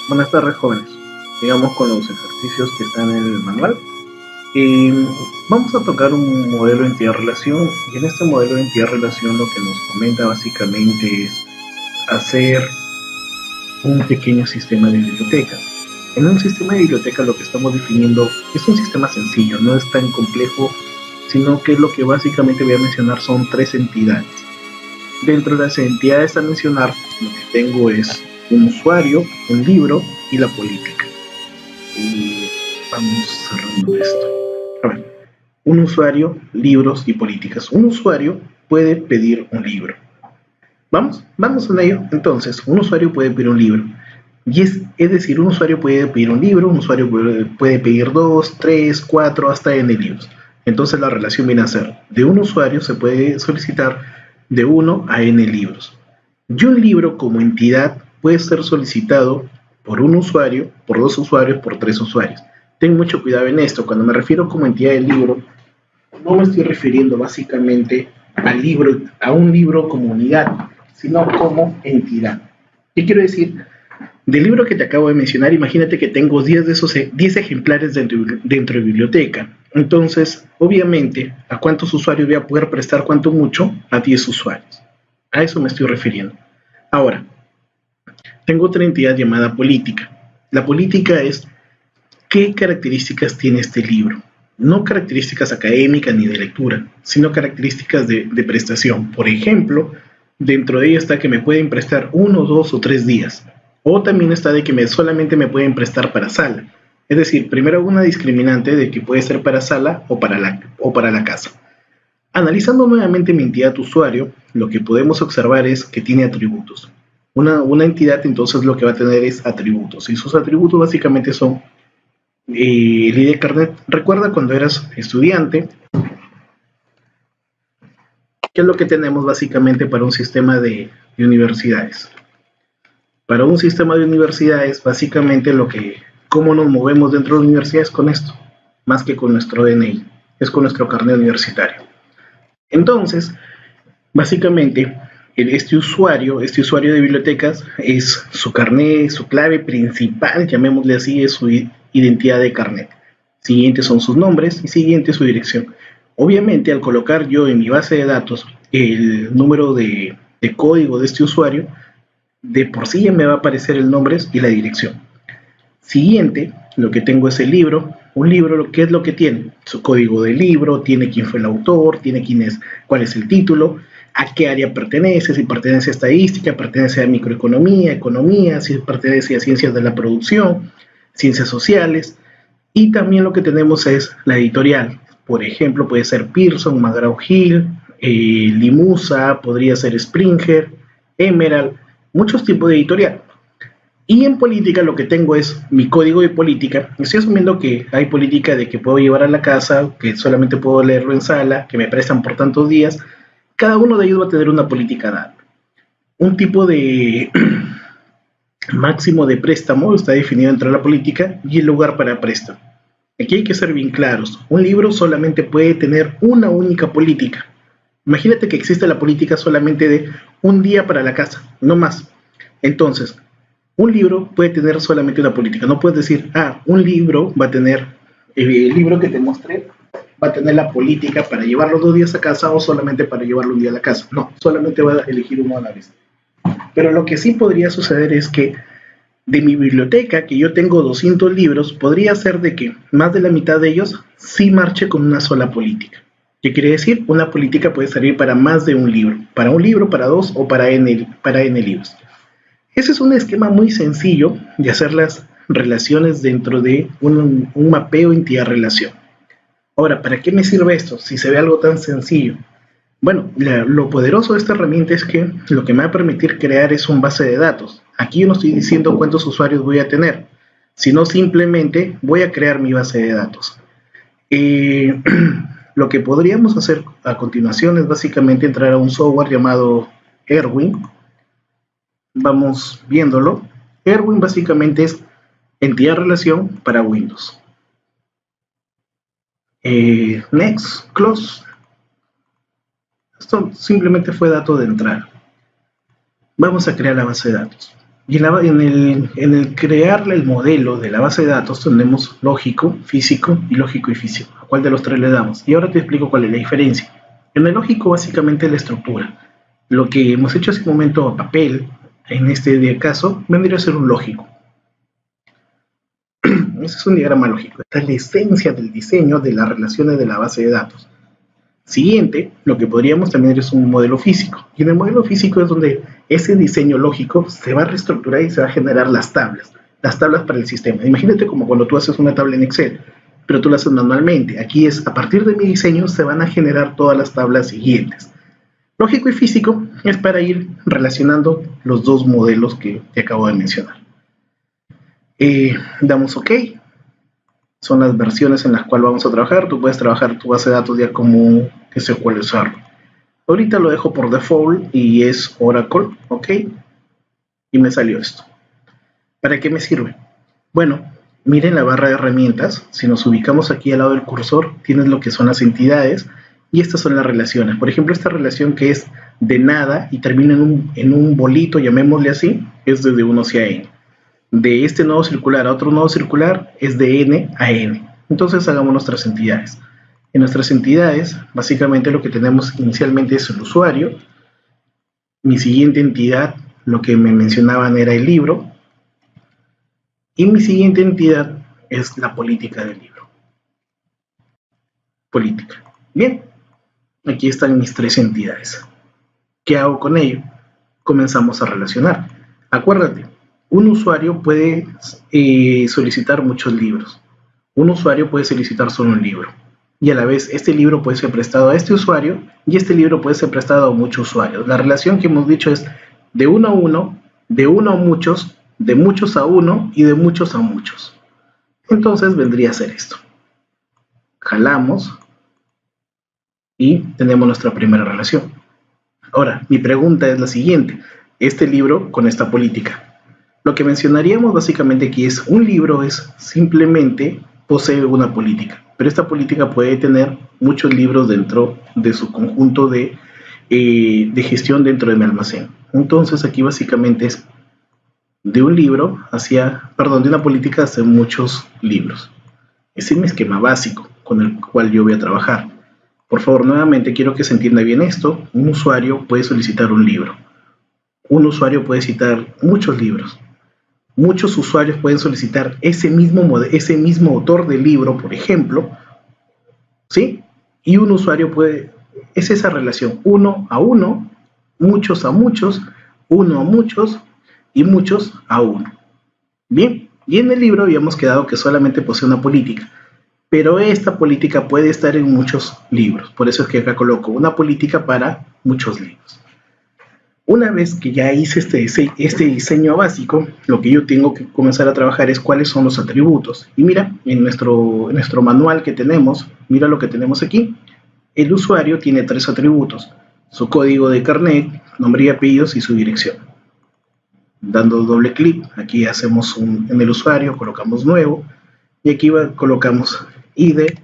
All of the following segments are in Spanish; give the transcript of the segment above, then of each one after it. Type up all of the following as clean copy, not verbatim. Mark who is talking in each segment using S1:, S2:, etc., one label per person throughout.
S1: Buenas tardes, jóvenes. Sigamos con los ejercicios que están en el manual. Y vamos a tocar un modelo de entidad-relación, y en este modelo de entidad-relación lo que nos comenta básicamente es hacer un pequeño sistema de bibliotecas. En un sistema de biblioteca lo que estamos definiendo es un sistema sencillo, no es tan complejo, sino que lo que básicamente voy a mencionar son tres entidades. Dentro de las entidades a mencionar, lo que tengo es un usuario, un libro y la política. Y vamos cerrando esto. A ver, un usuario, libros y políticas. Un usuario puede pedir un libro. Vamos a ello. Entonces, un usuario puede pedir un libro. Y es decir, un usuario puede pedir un libro, un usuario puede pedir 2, 3, 4, hasta N libros. Entonces la relación viene a ser, de un usuario se puede solicitar de 1 a N libros. Y un libro como entidad puede ser solicitado por un usuario, por 2 usuarios, por 3 usuarios. Ten mucho cuidado en esto. Cuando me refiero como entidad del libro, no me estoy refiriendo básicamente al libro, a un libro como unidad, sino como entidad. ¿Qué quiero decir? Del libro que te acabo de mencionar, imagínate que tengo 10 de esos 10 ejemplares dentro de biblioteca. Entonces, obviamente, ¿a cuántos usuarios voy a poder prestar cuánto mucho? A 10 usuarios. A eso me estoy refiriendo. Ahora, tengo otra entidad llamada política. La política es qué características tiene este libro. No características académicas ni de lectura, sino características de prestación. Por ejemplo, dentro de ella está que me pueden prestar 1, 2 o 3 días. O también está de que solamente me pueden prestar para sala. Es decir, primero una discriminante de que puede ser para sala o para la casa. Analizando nuevamente mi entidad usuario, lo que podemos observar es que tiene atributos. Una entidad entonces lo que va a tener es atributos. Y sus atributos básicamente son el ID de carnet. Recuerda cuando eras estudiante, ¿qué es lo que tenemos básicamente para un sistema de universidades? Para un sistema de universidades, básicamente cómo nos movemos dentro de la universidad es con esto, más que con nuestro DNI, es con nuestro carnet universitario. Entonces, básicamente, este usuario de bibliotecas es su carnet, su clave principal, llamémosle así, es su identidad de carnet. Siguiente son sus nombres y siguiente su dirección. Obviamente, al colocar yo en mi base de datos el número de código de este usuario, de por sí ya me va a aparecer el nombre y la dirección. Siguiente, lo que tengo es el libro. Un libro, ¿qué es lo que tiene? Su código del libro, tiene quién fue el autor, tiene cuál es el título, a qué área pertenece, si pertenece a estadística, pertenece a microeconomía, economía, si pertenece a ciencias de la producción, ciencias sociales. Y también lo que tenemos es la editorial. Por ejemplo, puede ser Pearson, McGraw-Hill, Limusa, podría ser Springer, Emerald, muchos tipos de editorial. Y en política lo que tengo es mi código de política. Estoy asumiendo que hay política de que puedo llevar a la casa, que solamente puedo leerlo en sala, que me prestan por tantos días. Cada uno de ellos va a tener una política dada. Un tipo de máximo de préstamo está definido dentro de la política y el lugar para préstamo. Aquí hay que ser bien claros. Un libro solamente puede tener una única política. Imagínate que existe la política solamente de un día para la casa, no más. Entonces, un libro puede tener solamente una política. No puedes decir, un libro va a tener, el libro que te mostré, va a tener la política para llevarlo 2 días a casa o solamente para llevarlo un día a la casa. No, solamente va a elegir uno a la vez. Pero lo que sí podría suceder es que de mi biblioteca, que yo tengo 200 libros, podría ser de que más de la mitad de ellos sí marche con una sola política. ¿Qué quiere decir? Una política puede servir para más de un libro, para 2 o para N libros. Ese es un esquema muy sencillo de hacer las relaciones dentro de un mapeo entidad-relación. Ahora, ¿para qué me sirve esto? Si se ve algo tan sencillo. Bueno, lo poderoso de esta herramienta es que lo que me va a permitir crear es un base de datos. Aquí yo no estoy diciendo cuántos usuarios voy a tener, sino simplemente voy a crear mi base de datos. Lo que podríamos hacer a continuación es básicamente entrar a un software llamado Erwin. Vamos viéndolo. Erwin básicamente es entidad relación para Windows. Next, close. Esto simplemente fue dato de entrada. Vamos a crear la base de datos. Y en el crear el modelo de la base de datos tenemos lógico, físico y lógico y físico. ¿A cuál de los tres le damos? Y ahora te explico cuál es la diferencia. En el lógico básicamente es la estructura. Lo que hemos hecho hace un momento a papel, en este caso, vendría a ser un lógico. Ese es un diagrama lógico. Esta es la esencia del diseño de las relaciones de la base de datos. Siguiente, lo que podríamos también es un modelo físico. Y en el modelo físico es donde ese diseño lógico se va a reestructurar y se va a generar las tablas para el sistema. Imagínate como cuando tú haces una tabla en Excel, pero tú la haces manualmente. Aquí es, a partir de mi diseño, se van a generar todas las tablas siguientes. Lógico y físico es para ir relacionando los dos modelos que te acabo de mencionar. Damos OK. Son las versiones en las cuales vamos a trabajar. Tú puedes trabajar tu base de datos ya como SQL Server. Ahorita lo dejo por default y es Oracle, OK. Y me salió esto. ¿Para qué me sirve? Bueno, miren la barra de herramientas. Si nos ubicamos aquí al lado del cursor, tienes lo que son las entidades y estas son las relaciones. Por ejemplo, esta relación que es de nada y termina en un bolito, llamémosle así, es desde 1 hacia n. De este nodo circular a otro nodo circular es de n a n. Entonces hagamos nuestras entidades. En nuestras entidades, básicamente lo que tenemos inicialmente es el usuario. Mi siguiente entidad, lo que me mencionaban era el libro. Y mi siguiente entidad es la política del libro. Política. Bien, aquí están mis tres entidades. ¿Qué hago con ello? Comenzamos a relacionar. Acuérdate, un usuario puede solicitar muchos libros. Un usuario puede solicitar solo un libro. Y a la vez, este libro puede ser prestado a este usuario y este libro puede ser prestado a muchos usuarios. La relación que hemos dicho es de uno a uno, de uno a muchos, de muchos a uno y de muchos a muchos. Entonces vendría a ser esto. Jalamos y tenemos nuestra primera relación. Ahora, mi pregunta es la siguiente. Este libro con esta política. Lo que mencionaríamos básicamente aquí es un libro es simplemente posee una política, pero esta política puede tener muchos libros dentro de su conjunto de gestión dentro de mi almacén. Entonces aquí básicamente es de un libro de una política hacia muchos libros. Ese es mi esquema básico con el cual yo voy a trabajar. Por favor, nuevamente quiero que se entienda bien esto. Un usuario puede solicitar un libro. Un usuario puede citar muchos libros. Muchos usuarios pueden solicitar ese mismo autor del libro, por ejemplo, ¿sí? Y un usuario es esa relación, uno a uno, muchos a muchos, uno a muchos y muchos a uno. Bien, y en el libro habíamos quedado que solamente posee una política, pero esta política puede estar en muchos libros, por eso es que acá coloco una política para muchos libros. Una vez que ya hice este diseño básico, lo que yo tengo que comenzar a trabajar es cuáles son los atributos. Y mira, en nuestro manual que tenemos, mira lo que tenemos aquí. El usuario tiene 3 atributos: su código de carnet, nombre y apellidos y su dirección. Dando doble clic, aquí hacemos en el usuario, colocamos nuevo y aquí colocamos ID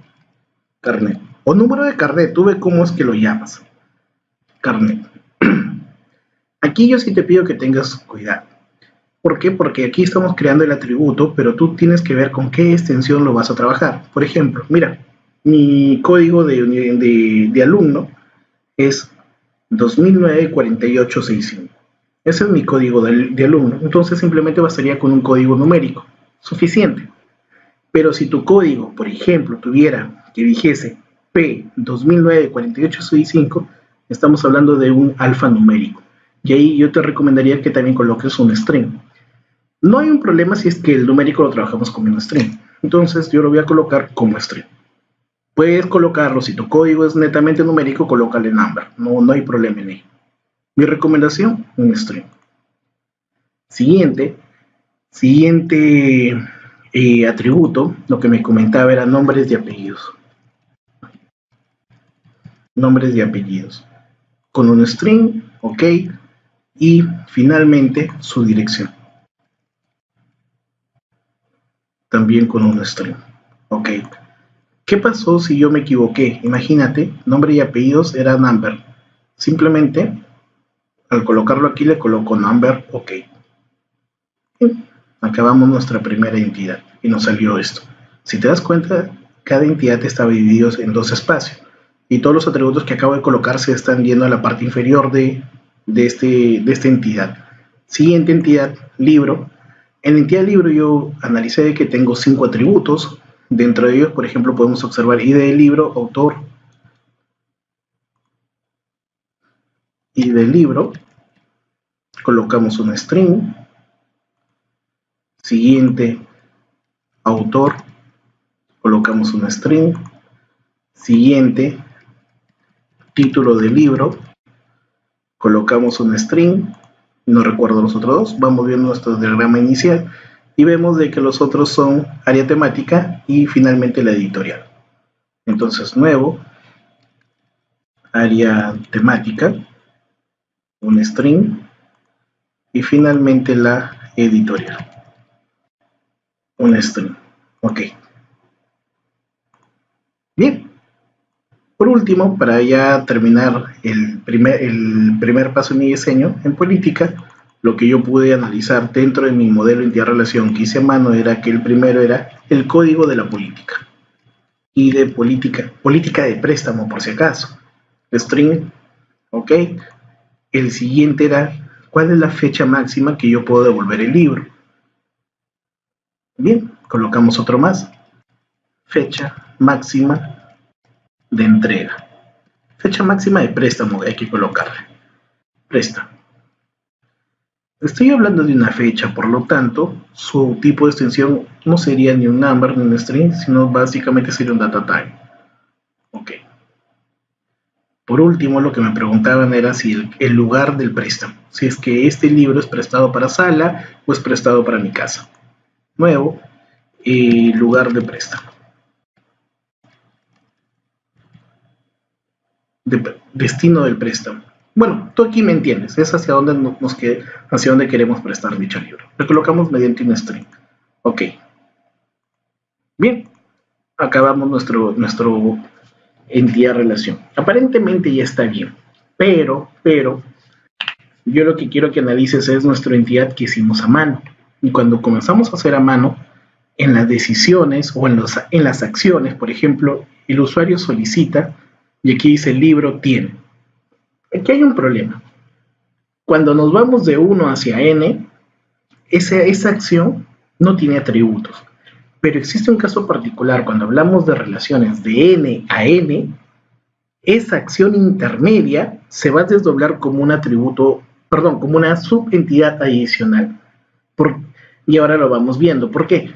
S1: carnet o número de carnet, tú ves cómo es que lo llamas. Carnet. Aquí yo sí te pido que tengas cuidado. ¿Por qué? Porque aquí estamos creando el atributo, pero tú tienes que ver con qué extensión lo vas a trabajar. Por ejemplo, mira, mi código de alumno es 2009-4865. Ese es mi código de alumno. Entonces simplemente bastaría con un código numérico. Suficiente. Pero si tu código, por ejemplo, tuviera que dijese P2009-4865, estamos hablando de un alfanumérico. Y ahí yo te recomendaría que también coloques un string. No hay un problema si es que el numérico lo trabajamos como un string. Entonces yo lo voy a colocar como string. Puedes colocarlo, si tu código es netamente numérico, colócale number. No hay problema en ello. Mi recomendación, un string. Siguiente atributo, lo que me comentaba era nombres y apellidos. Nombres y apellidos. Con un string, ok. Y finalmente su dirección. También con un string. Ok. ¿Qué pasó si yo me equivoqué? Imagínate, nombre y apellidos era number. Simplemente, al colocarlo aquí le coloco number, ok. Acabamos nuestra primera entidad y nos salió esto. Si te das cuenta, cada entidad está dividida en dos espacios y todos los atributos que acabo de colocar se están yendo a la parte inferior de esta entidad. Siguiente entidad, libro. En la entidad libro yo analicé que tengo 5 atributos. Dentro de ellos, por ejemplo, podemos observar ID del libro, autor, ID del libro. Colocamos un string. Siguiente, autor, colocamos un string. Siguiente, título del libro, colocamos un string. No recuerdo los otros dos. Vamos viendo nuestro diagrama inicial y vemos de que los otros son área temática y finalmente la editorial. Entonces, nuevo, área temática, un string y finalmente la editorial, un string. Ok. Bien. Por último, para ya terminar el primer paso en mi diseño en política, lo que yo pude analizar dentro de mi modelo de entidad-relación que hice a mano era que el primero era el código de la política. Y de política de préstamo por si acaso. String, ok. El siguiente era, ¿cuál es la fecha máxima que yo puedo devolver el libro? Bien, colocamos otro más. Fecha máxima de entrega. Fecha máxima de préstamo hay que colocarle. Préstamo. Estoy hablando de una fecha, por lo tanto, su tipo de extensión no sería ni un number ni un string, sino básicamente sería un data type. Ok. Por último, lo que me preguntaban era si el lugar del préstamo, si es que este libro es prestado para sala o es prestado para mi casa. Nuevo, lugar de préstamo. Destino del préstamo. Bueno, tú aquí me entiendes, es hacia dónde queremos prestar dicho libro. Lo colocamos mediante un string. Ok. Bien, acabamos nuestro entidad relación. Aparentemente ya está bien, pero yo lo que quiero que analices es nuestra entidad que hicimos a mano. Y cuando comenzamos a hacer a mano, en las decisiones o en las acciones, por ejemplo, el usuario solicita y aquí dice el libro tiene. Aquí hay un problema. Cuando nos vamos de 1 hacia n, esa acción no tiene atributos. Pero existe un caso particular, cuando hablamos de relaciones de n a n, esa acción intermedia se va a desdoblar como un atributo, perdón, como una subentidad adicional. Y ahora lo vamos viendo. ¿Por qué?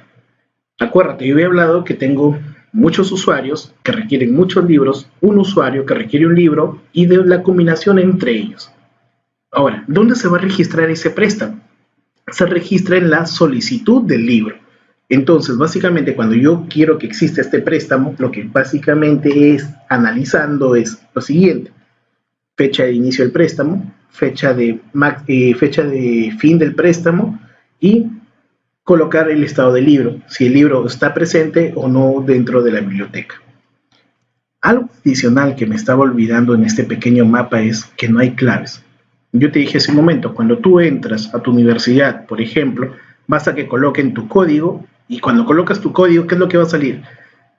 S1: Acuérdate, yo había hablado que tengo muchos usuarios que requieren muchos libros, un usuario que requiere un libro y de la combinación entre ellos. Ahora, ¿dónde se va a registrar ese préstamo? Se registra en la solicitud del libro. Entonces, básicamente, cuando yo quiero que exista este préstamo, lo que básicamente es analizando es lo siguiente: fecha de inicio del préstamo, fecha de fin del préstamo y colocar el estado del libro, si el libro está presente o no dentro de la biblioteca. Algo adicional que me estaba olvidando en este pequeño mapa es que no hay claves. Yo te dije hace un momento, cuando tú entras a tu universidad, por ejemplo, basta que coloquen tu código y cuando colocas tu código, ¿qué es lo que va a salir?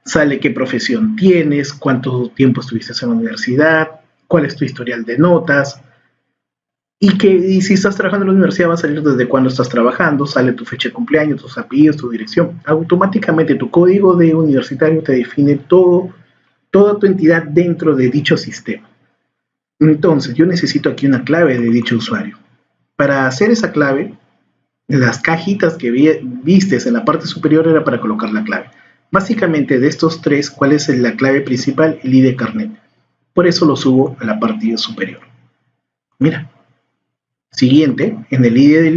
S1: Sale qué profesión tienes, cuánto tiempo estuviste en la universidad, cuál es tu historial de notas, y si estás trabajando en la universidad va a salir desde cuándo estás trabajando, sale tu fecha de cumpleaños, tus apellidos, tu dirección. Automáticamente tu código de universitario te define toda tu entidad dentro de dicho sistema. Entonces yo necesito aquí una clave de dicho usuario. Para hacer esa clave, las cajitas que vistes en la parte superior era para colocar la clave. Básicamente de estos tres, ¿cuál es la clave principal? El ID carnet. Por eso lo subo a la parte superior. Mira. Siguiente, en el ID del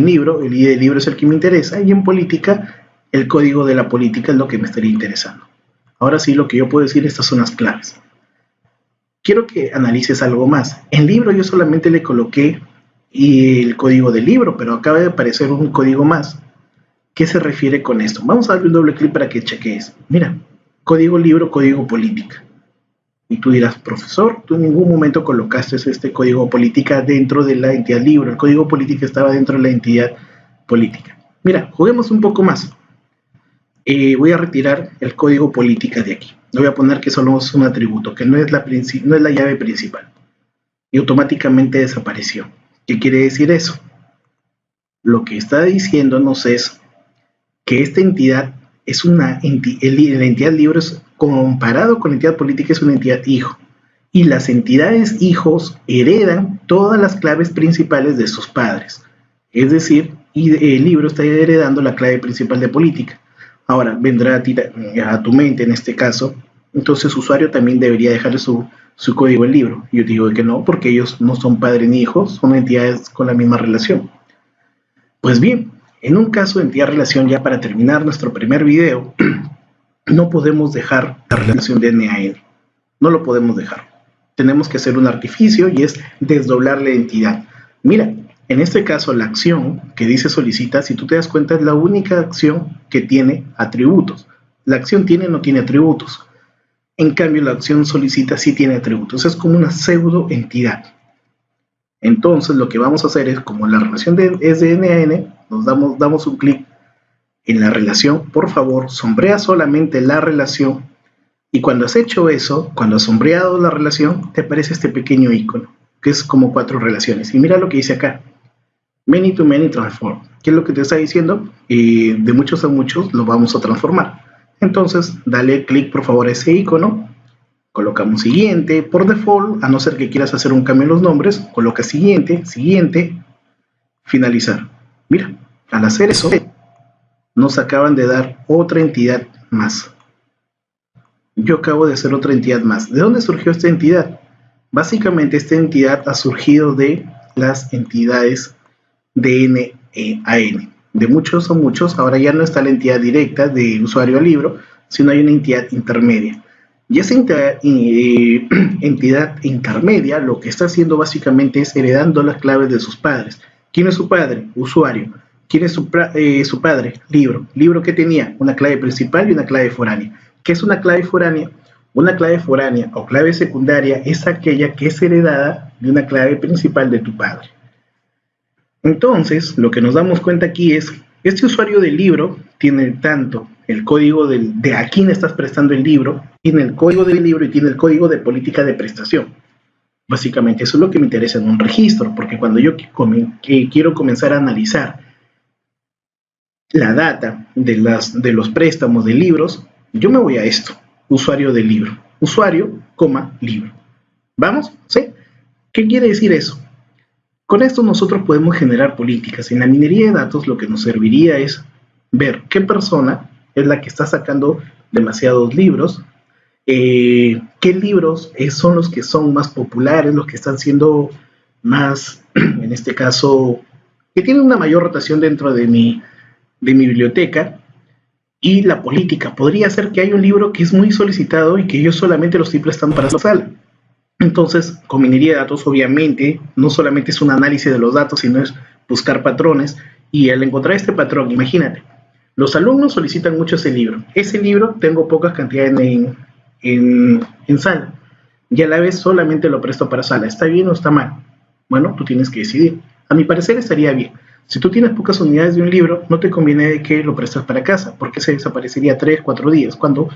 S1: libro, el ID del libro es el que me interesa, y en política, el código de la política es lo que me estaría interesando. Ahora sí, lo que yo puedo decir, estas son las claves. Quiero que analices algo más. En libro yo solamente le coloqué el código del libro, pero acaba de aparecer un código más. ¿Qué se refiere con esto? Vamos a darle un doble clic para que cheques. Mira, código libro, código política. Y tú dirás, profesor, tú en ningún momento colocaste este código política dentro de la entidad libro. El código política estaba dentro de la entidad política. Mira, juguemos un poco más. Voy a retirar el código política de aquí. Le voy a poner que solo es un atributo, que no es la llave principal. Y automáticamente desapareció. ¿Qué quiere decir eso? Lo que está diciéndonos es que esta entidad es la entidad libre, comparado con la entidad política, es una entidad hijo. Y las entidades hijos heredan todas las claves principales de sus padres. Es decir, el libro está heredando la clave principal de política. Ahora, vendrá a tu mente en este caso, entonces el usuario también debería dejarle su código al libro. Yo digo que no, porque ellos no son padre ni hijos, son entidades con la misma relación. Pues bien, en un caso de entidad-relación, ya para terminar nuestro primer video, no podemos dejar la relación de N-A-N. No lo podemos dejar. Tenemos que hacer un artificio y es desdoblar la entidad. Mira, en este caso la acción que dice solicita, si tú te das cuenta, es la única acción que tiene atributos. La acción tiene o no tiene atributos. En cambio, la acción solicita sí tiene atributos. Es como una pseudo entidad. Entonces, lo que vamos a hacer es, como la relación es de N-A-N, nos damos un clic en la relación. Por favor, sombrea solamente la relación. Y cuando has hecho eso, cuando has sombreado la relación, te aparece este pequeño icono, que es como 4 relaciones. Y mira lo que dice acá. Many to many transform. ¿Qué es lo que te está diciendo? De muchos a muchos lo vamos a transformar. Entonces, dale clic por favor a ese icono. Colocamos siguiente. Por default, a no ser que quieras hacer un cambio en los nombres, coloca siguiente, siguiente, finalizar. Mira, al hacer eso, nos acaban de dar otra entidad más. Yo acabo de hacer otra entidad más. ¿De dónde surgió esta entidad? Básicamente esta entidad ha surgido de las entidades de N-A-N. De muchos a muchos, ahora ya no está la entidad directa de usuario al libro, sino hay una entidad intermedia. Y esa entidad intermedia lo que está haciendo básicamente es heredando las claves de sus padres. ¿Quién es su padre? Usuario. ¿Quién es su padre? Libro. ¿Libro qué tenía? Una clave principal y una clave foránea. ¿Qué es una clave foránea? Una clave foránea o clave secundaria es aquella que es heredada de una clave principal de tu padre. Entonces, lo que nos damos cuenta aquí es, este usuario del libro tiene tanto el código de a quién estás prestando el libro, tiene el código del libro y tiene el código de política de prestación. Básicamente eso es lo que me interesa en un registro, porque cuando yo quiero comenzar a analizar la data de los préstamos de libros, yo me voy a esto, usuario del libro, usuario, libro. ¿Vamos? ¿Sí? ¿Qué quiere decir eso? Con esto nosotros podemos generar políticas. En la minería de datos lo que nos serviría es ver qué persona es la que está sacando demasiados libros, qué libros son los que son más populares, los que están siendo más, en este caso, que tienen una mayor rotación dentro de mi biblioteca. Y la política. Podría ser que hay un libro que es muy solicitado y que yo solamente lo estoy prestando para la sala. Entonces, con minería de datos, obviamente, no solamente es un análisis de los datos, sino es buscar patrones. Y al encontrar este patrón, imagínate, los alumnos solicitan mucho ese libro. Ese libro tengo pocas cantidades en sala. Y a la vez solamente lo presto para sala. ¿Está bien o está mal? Bueno, tú tienes que decidir. A mi parecer estaría bien. Si tú tienes pocas unidades de un libro, no te conviene de que lo prestes para casa, porque se desaparecería 3, 4 días, cuando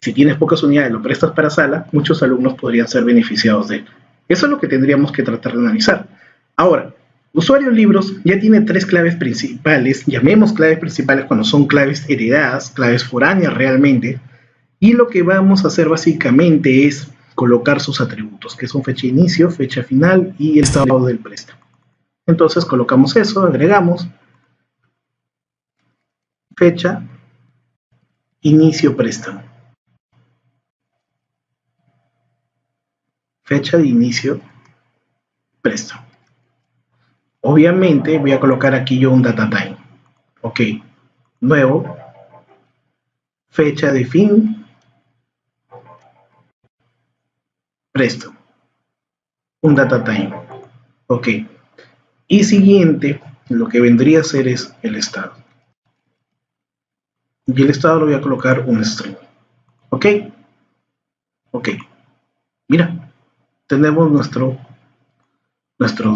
S1: si tienes pocas unidades, lo prestas para sala, muchos alumnos podrían ser beneficiados de él. Eso es lo que tendríamos que tratar de analizar. Ahora, usuario libros ya tiene 3 claves principales, llamemos claves principales cuando son claves heredadas, claves foráneas realmente, y lo que vamos a hacer básicamente es colocar sus atributos, que son fecha de inicio, fecha final y el estado del préstamo. Entonces colocamos eso, agregamos fecha, inicio préstamo. Fecha de inicio préstamo. Obviamente voy a colocar aquí yo un data time. Ok, nuevo, fecha de fin, préstamo. Un data time. Ok. Y siguiente, lo que vendría a ser es el estado. Y el estado lo voy a colocar un string. ¿Ok? Ok. Mira, tenemos nuestros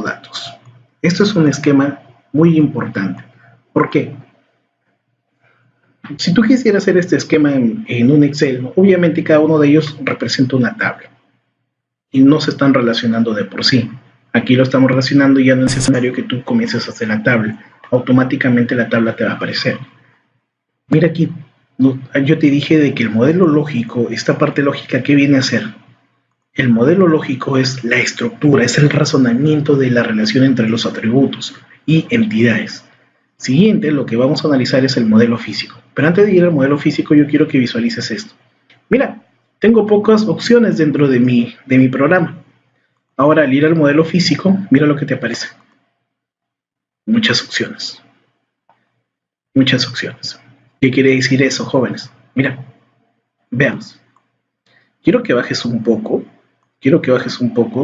S1: datos. Esto es un esquema muy importante. ¿Por qué? Si tú quisieras hacer este esquema en un Excel, ¿no? Obviamente cada uno de ellos representa una tabla y no se están relacionando de por sí. Aquí lo estamos relacionando y ya no es necesario que tú comiences a hacer la tabla. Automáticamente la tabla te va a aparecer. Mira aquí, no, yo te dije de que el modelo lógico, esta parte lógica, ¿qué viene a ser? El modelo lógico es la estructura, es el razonamiento de la relación entre los atributos y entidades. Siguiente, lo que vamos a analizar es el modelo físico. Pero antes de ir al modelo físico, yo quiero que visualices esto. Mira, tengo pocas opciones dentro de mi programa. Ahora, al ir al modelo físico, mira lo que te aparece. Muchas opciones. Muchas opciones. ¿Qué quiere decir eso, jóvenes? Mira, veamos. Quiero que bajes un poco.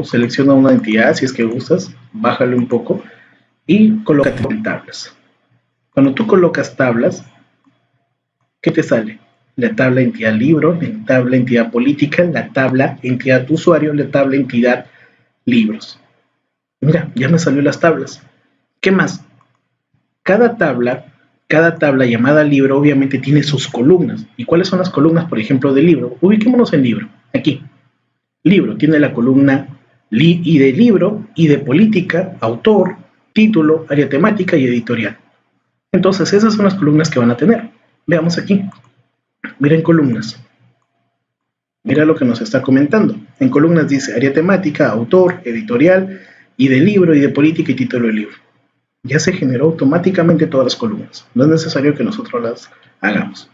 S1: Selecciona una entidad, si es que gustas, bájale un poco y colócate en tablas. Cuando tú colocas tablas, ¿qué te sale? La tabla entidad libro, la tabla entidad política, la tabla entidad usuario, la tabla entidad libros. Mira, ya me salió las tablas. ¿Qué más? Cada tabla llamada libro obviamente tiene sus columnas. ¿Y cuáles son las columnas, por ejemplo, del libro? Ubiquémonos en libro, aquí. Libro tiene la columna y de libro, y de política, autor, título, área temática y editorial. Entonces esas son las columnas que van a tener. Veamos aquí. Miren columnas. Mira lo que nos está comentando. En columnas dice área temática, autor, editorial, y de libro, y de política y título del libro. Ya se generó automáticamente todas las columnas. No es necesario que nosotros las hagamos.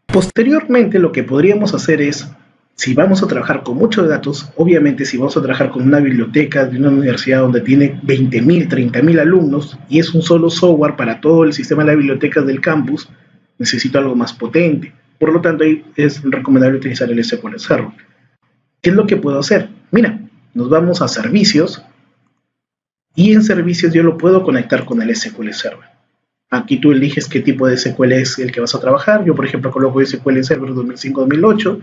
S1: Posteriormente lo que podríamos hacer es, si vamos a trabajar con muchos datos, obviamente si vamos a trabajar con una biblioteca de una universidad donde tiene 20.000, 30.000 alumnos y es un solo software para todo el sistema de las bibliotecas del campus, necesito algo más potente. Por lo tanto, ahí es recomendable utilizar el SQL Server. ¿Qué es lo que puedo hacer? Mira, nos vamos a servicios y en servicios yo lo puedo conectar con el SQL Server. Aquí tú eliges qué tipo de SQL es el que vas a trabajar. Yo, por ejemplo, coloco SQL Server 2005-2008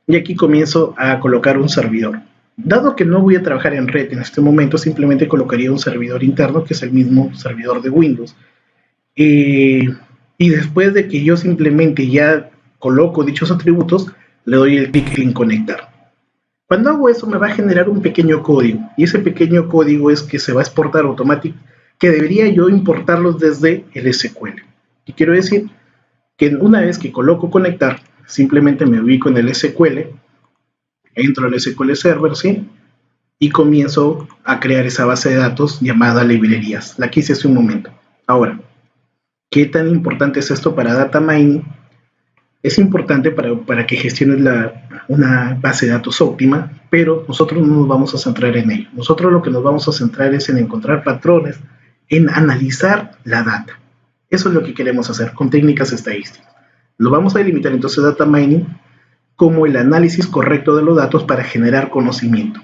S1: y aquí comienzo a colocar un servidor. Dado que no voy a trabajar en red en este momento, simplemente colocaría un servidor interno, que es el mismo servidor de Windows. Y después de que yo simplemente ya coloco dichos atributos, le doy el clic en conectar. Cuando hago eso me va a generar un pequeño código, y ese pequeño código es que se va a exportar automáticamente, que debería yo importarlos desde el SQL. Y quiero decir que una vez que coloco conectar, simplemente me ubico en el SQL, entro al SQL Server, ¿sí? Y comienzo a crear esa base de datos llamada librerías, la que hice hace un momento. Ahora, ¿qué tan importante es esto para data mining? Es importante para que gestiones una base de datos óptima, pero nosotros no nos vamos a centrar en ello. Nosotros lo que nos vamos a centrar es en encontrar patrones, en analizar la data. Eso es lo que queremos hacer con técnicas estadísticas. Lo vamos a delimitar entonces data mining como el análisis correcto de los datos para generar conocimiento.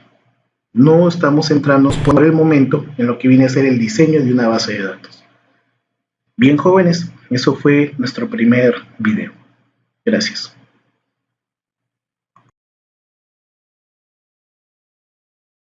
S1: No estamos centrándonos por el momento en lo que viene a ser el diseño de una base de datos. Bien, jóvenes, eso fue nuestro primer video. Gracias.